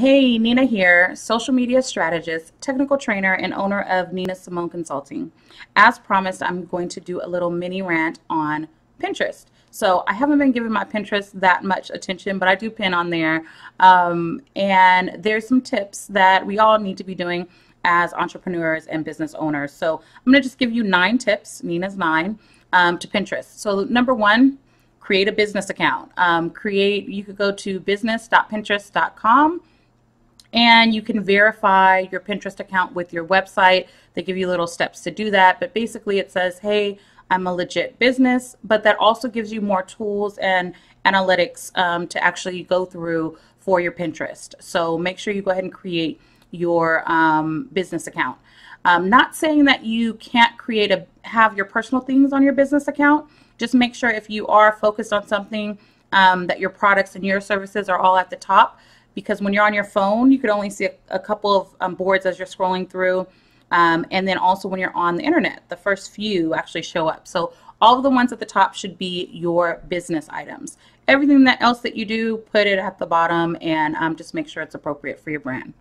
Hey, Nina here, social media strategist, technical trainer, and owner of Nina Simone Consulting. As promised, I'm going to do a little mini rant on Pinterest. So I haven't been giving my Pinterest that much attention, but I do pin on there. And there's some tips that we all need to be doing as entrepreneurs and business owners. So I'm going to just give you 9 tips, Nina's 9, to Pinterest. So number 1, create a business account. You could go to business.pinterest.com and you can verify your Pinterest account with your website. They give you little steps to do that, but basically it says, hey, I'm a legit business, but that also gives you more tools and analytics to actually go through for your Pinterest. So make sure you go ahead and create your business account. Not saying that you can't have your personal things on your business account. Just make sure if you are focused on something that your products and your services are all at the top, because when you're on your phone, you could only see a couple of boards as you're scrolling through. And then also when you're on the internet, the first few actually show up. So all of the ones at the top should be your business items. Everything else that you do, put it at the bottom and just make sure it's appropriate for your brand.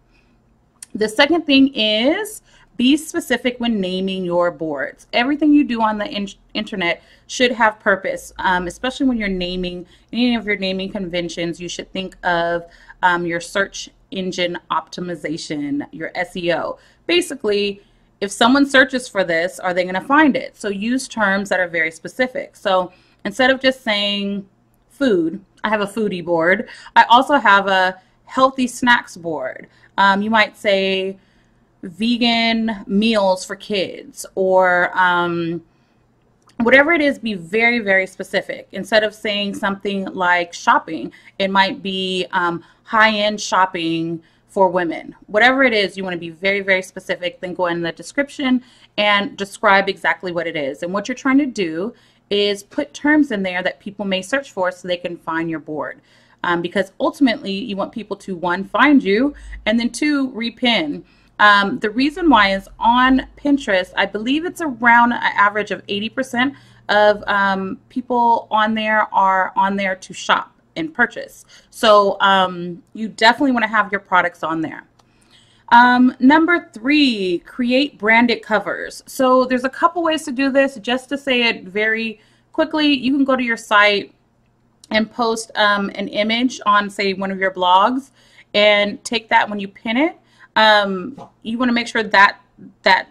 The second thing is be specific when naming your boards. Everything you do on the internet should have purpose, especially when you're naming any of your naming conventions. You should think of your search engine optimization, your SEO. Basically, if someone searches for this, are they going to find it? So use terms that are very specific. So instead of just saying food, I have a foodie board. I also have a healthy snacks board. You might say vegan meals for kids, or whatever it is, be very, very specific. Instead of saying something like shopping, it might be high-end shopping for women. Whatever it is, you want to be very, very specific. Then go in the description and describe exactly what it is. And what you're trying to do is put terms in there that people may search for so they can find your board. Because ultimately, you want people to, 1, find you, and then 2, repin. The reason why is on Pinterest, I believe it's around an average of 80% of people on there are on there to shop and purchase. So you definitely want to have your products on there. Number 3, create branded covers. So there's a couple ways to do this. Just to say it very quickly, you can go to your site and post an image on, say, one of your blogs, and take that when you pin it. You want to make sure that that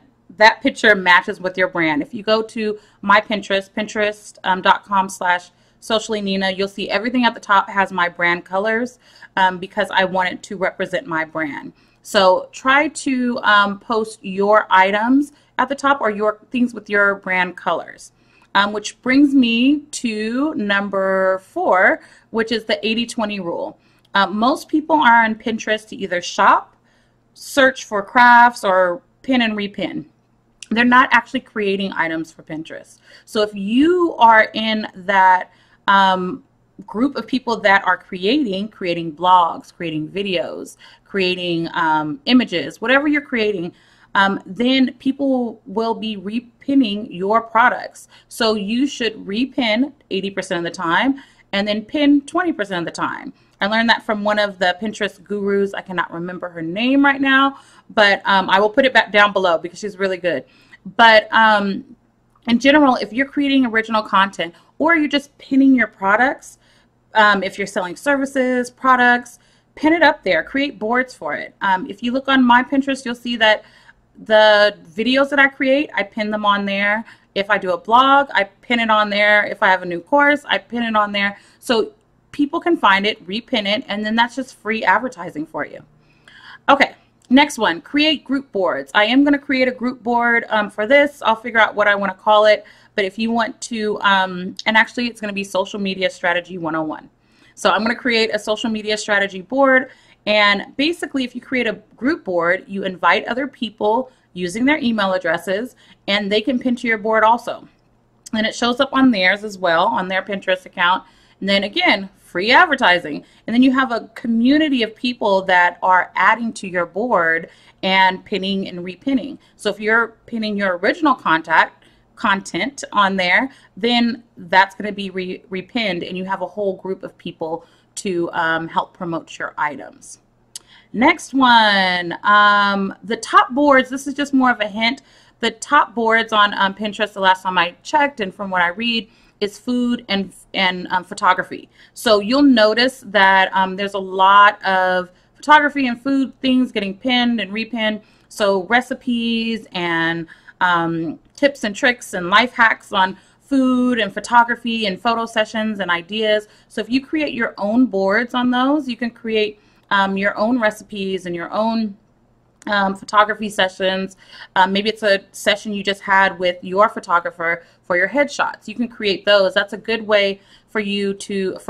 picture matches with your brand. If you go to my Pinterest, pinterest.com/sociallynina, you'll see everything at the top has my brand colors because I want it to represent my brand. So try to post your items at the top or your things with your brand colors. Which brings me to number 4, which is the 80-20 rule. Most people are on Pinterest to either shop, search for crafts, or pin and repin. They're not actually creating items for Pinterest. So if you are in that group of people that are creating blogs, creating videos, creating images, whatever you're creating, then people will be repinning your products. So you should repin 80% of the time and then pin 20% of the time. I learned that from one of the Pinterest gurus. I cannot remember her name right now, but I will put it back down below because she's really good. But in general, if you're creating original content or you're just pinning your products, if you're selling services, products, pin it up there. Create boards for it. If you look on my Pinterest, you'll see that the videos that I create, I pin them on there. If I do a blog, I pin it on there. If I have a new course, I pin it on there. So people can find it, repin it, and then that's just free advertising for you. Okay, next one, create group boards. I am going to create a group board for this. I'll figure out what I want to call it. But if you want to, and actually it's going to be Social Media Strategy 101. So I'm going to create a social media strategy board. And basically, if you create a group board, you invite other people using their email addresses, and they can pin to your board also. And it shows up on theirs as well, on their Pinterest account. And then again, free advertising. And then you have a community of people that are adding to your board and pinning and repinning. So if you're pinning your original content on there, then that's going to be repinned, and you have a whole group of people to help promote your items. Next one, the top boards. This is just more of a hint. The top boards on Pinterest, the last time I checked, and from what I read, is food and photography. So you'll notice that there's a lot of photography and food things getting pinned and repinned. So recipes and tips and tricks and life hacks on food and photography and photo sessions and ideas. So if you create your own boards on those, you can create your own recipes and your own photography sessions. Maybe it's a session you just had with your photographer for your headshots. You can create those. That's a good way for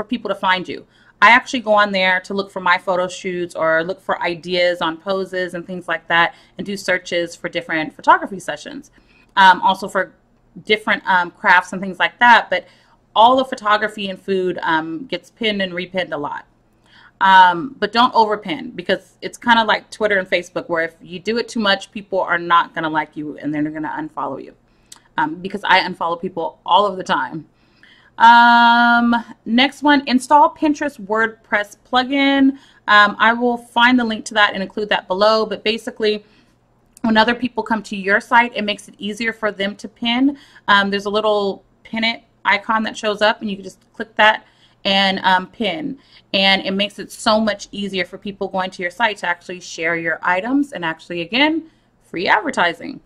people to find you. I actually go on there to look for my photo shoots or look for ideas on poses and things like that, and do searches for different photography sessions. Also for different crafts and things like that. But all the photography and food gets pinned and repinned a lot. But don't overpin, because it's kind of like Twitter and Facebook, where if you do it too much, people are not going to like you and they're going to unfollow you. Because I unfollow people all of the time. Next one, install Pinterest WordPress plugin. I will find the link to that and include that below. But basically, when other people come to your site, it makes it easier for them to pin. There's a little pin it icon that shows up, and you can just click that and pin. And it makes it so much easier for people going to your site to actually share your items, and actually, again, free advertising.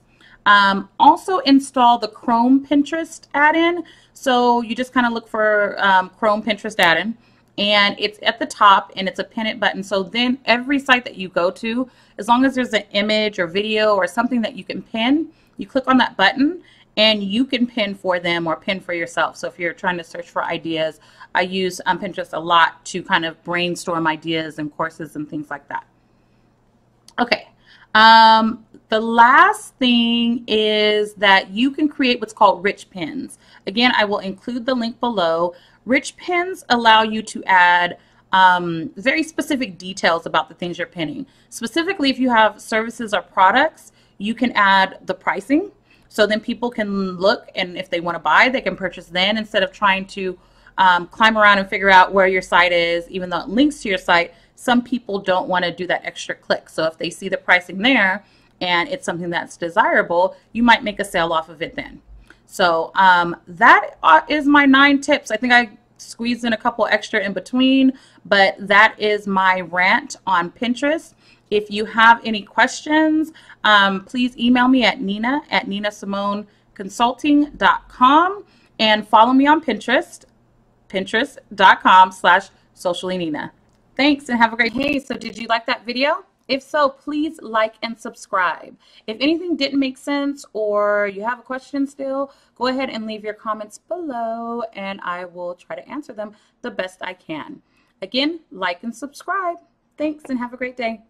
Also install the Chrome Pinterest add-in. So you just kind of look for Chrome Pinterest add-in, and it's at the top, and it's a pin it button. So then every site that you go to, as long as there's an image or video or something that you can pin, you click on that button and you can pin for them or pin for yourself. So if you're trying to search for ideas, I use Pinterest a lot to kind of brainstorm ideas and courses and things like that. Okay. The last thing is that you can create what's called rich pins. Again, I will include the link below. Rich pins allow you to add very specific details about the things you're pinning. Specifically, if you have services or products, you can add the pricing. So then people can look, and if they want to buy, they can purchase then, instead of trying to climb around and figure out where your site is. Even though it links to your site, some people don't want to do that extra click. So if they see the pricing there and it's something that's desirable, you might make a sale off of it then. So that is my 9 tips. I think I squeezed in a couple extra in between, but that is my rant on Pinterest. If you have any questions, please email me at nina@ninasimoneconsulting.com, and follow me on Pinterest, pinterest.com/sociallynina. Thanks, and have a great day. Hey, so did you like that video? If so, please like and subscribe. If anything didn't make sense or you have a question still, go ahead and leave your comments below, and I will try to answer them the best I can. Again, like and subscribe. Thanks, and have a great day.